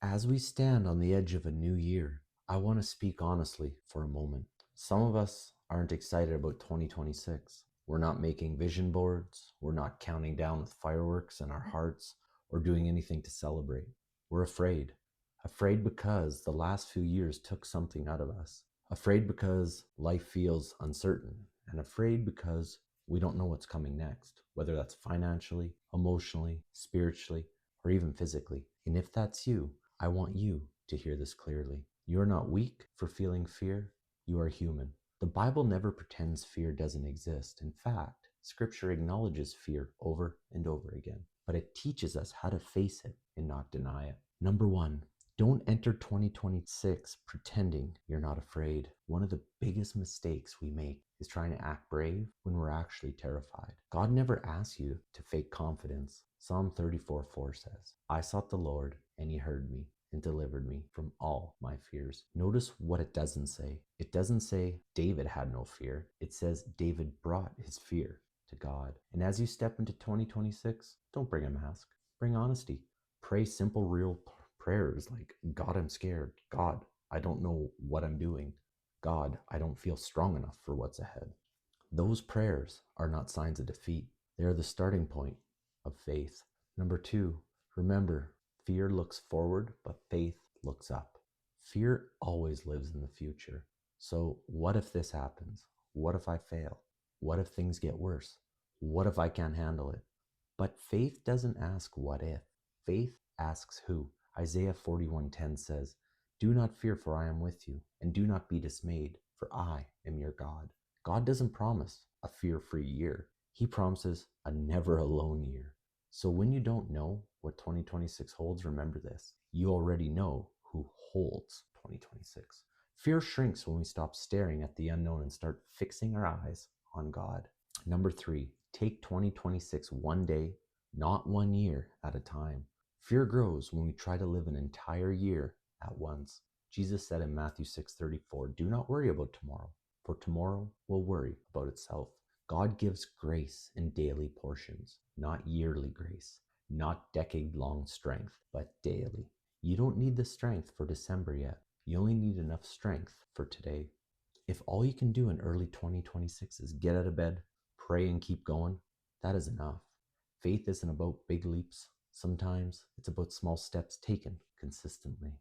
As we stand on the edge of a new year, I want to speak honestly for a moment. Some of us aren't excited about 2026. We're not making vision boards, we're not counting down with fireworks in our hearts, or doing anything to celebrate. We're afraid. Afraid because the last few years took something out of us. Afraid because life feels uncertain, and afraid because we don't know what's coming next, whether that's financially, emotionally, spiritually, or even physically. And if that's you, I want you to hear this clearly. You are not weak for feeling fear. You are human. The Bible never pretends fear doesn't exist. In fact, Scripture acknowledges fear over and over again, but it teaches us how to face it and not deny it. Number one, don't enter 2026 pretending you're not afraid. One of the biggest mistakes we make is trying to act brave when we're actually terrified. God never asks you to fake confidence. Psalm 34:4 says, I sought the Lord, and he heard me and delivered me from all my fears. Notice what it doesn't say. It doesn't say David had no fear. It says David brought his fear to God. And as you step into 2026, don't bring a mask. Bring honesty. Pray simple, real prayers like, God, I'm scared. God, I don't know what I'm doing. God, I don't feel strong enough for what's ahead. Those prayers are not signs of defeat. They are the starting point of faith. Number two, remember, fear looks forward, but faith looks up. Fear always lives in the future. So what if this happens? What if I fail? What if things get worse? What if I can't handle it? But faith doesn't ask what if. Faith asks who. Isaiah 41:10 says, do not fear, for I am with you, and do not be dismayed, for I am your God. God doesn't promise a fear-free year. He promises a never alone year. So when you don't know what 2026 holds, remember this. You already know who holds 2026. Fear shrinks when we stop staring at the unknown and start fixing our eyes on God. Number three, take 2026 one day, not 1 year at a time. Fear grows when we try to live an entire year at once. Jesus said in Matthew 6:34, do not worry about tomorrow, for tomorrow will worry about itself. God gives grace in daily portions, not yearly grace, not decade-long strength, but daily. You don't need the strength for December yet. You only need enough strength for today. If all you can do in early 2026 is get out of bed, pray, and keep going, that is enough. Faith isn't about big leaps. Sometimes it's about small steps taken consistently.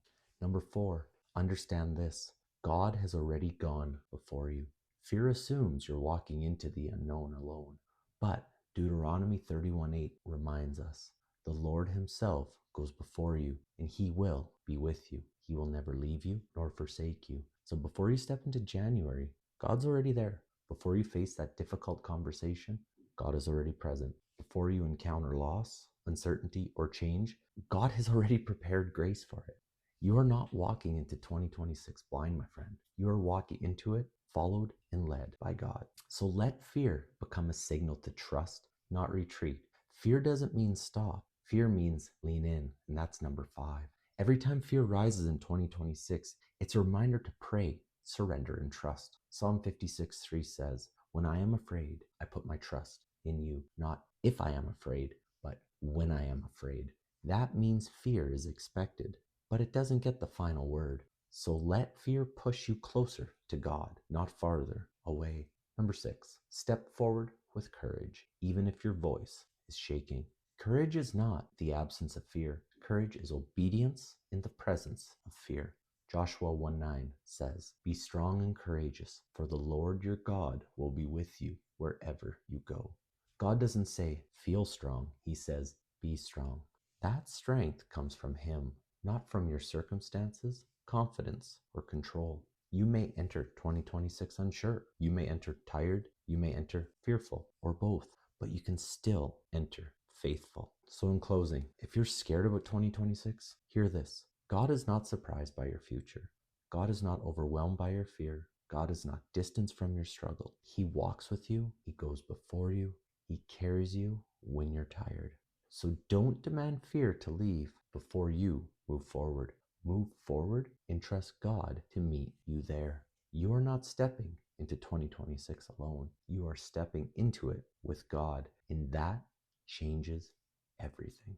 Number four, understand this. God has already gone before you. Fear assumes you're walking into the unknown alone. But Deuteronomy 31:8 reminds us, the Lord himself goes before you, and he will be with you. He will never leave you nor forsake you. So before you step into January, God's already there. Before you face that difficult conversation, God is already present. Before you encounter loss, uncertainty, or change, God has already prepared grace for it. You are not walking into 2026 blind, my friend. You are walking into it followed and led by God. So let fear become a signal to trust, not retreat. Fear doesn't mean stop. Fear means lean in, and that's number five. Every time fear rises in 2026, it's a reminder to pray, surrender, and trust. Psalm 56:3 says, when I am afraid, I put my trust in you, not if I am afraid, but when I am afraid. That means fear is expected, but it doesn't get the final word. So let fear push you closer to God, not farther away. Number six, step forward with courage, even if your voice is shaking. Courage is not the absence of fear. Courage is obedience in the presence of fear. Joshua 1:9 says, be strong and courageous, for the Lord your God will be with you wherever you go. God doesn't say, feel strong. He says, be strong. That strength comes from him, not from your circumstances, confidence, or control. You may enter 2026 unsure. You may enter tired. You may enter fearful, or both, but you can still enter faithful. So in closing, if you're scared about 2026, hear this. God is not surprised by your future. God is not overwhelmed by your fear. God is not distanced from your struggle. He walks with you. He goes before you. He carries you when you're tired. So don't demand fear to leave before you move forward. Move forward and trust God to meet you there. You are not stepping into 2026 alone. You are stepping into it with God, and that changes everything.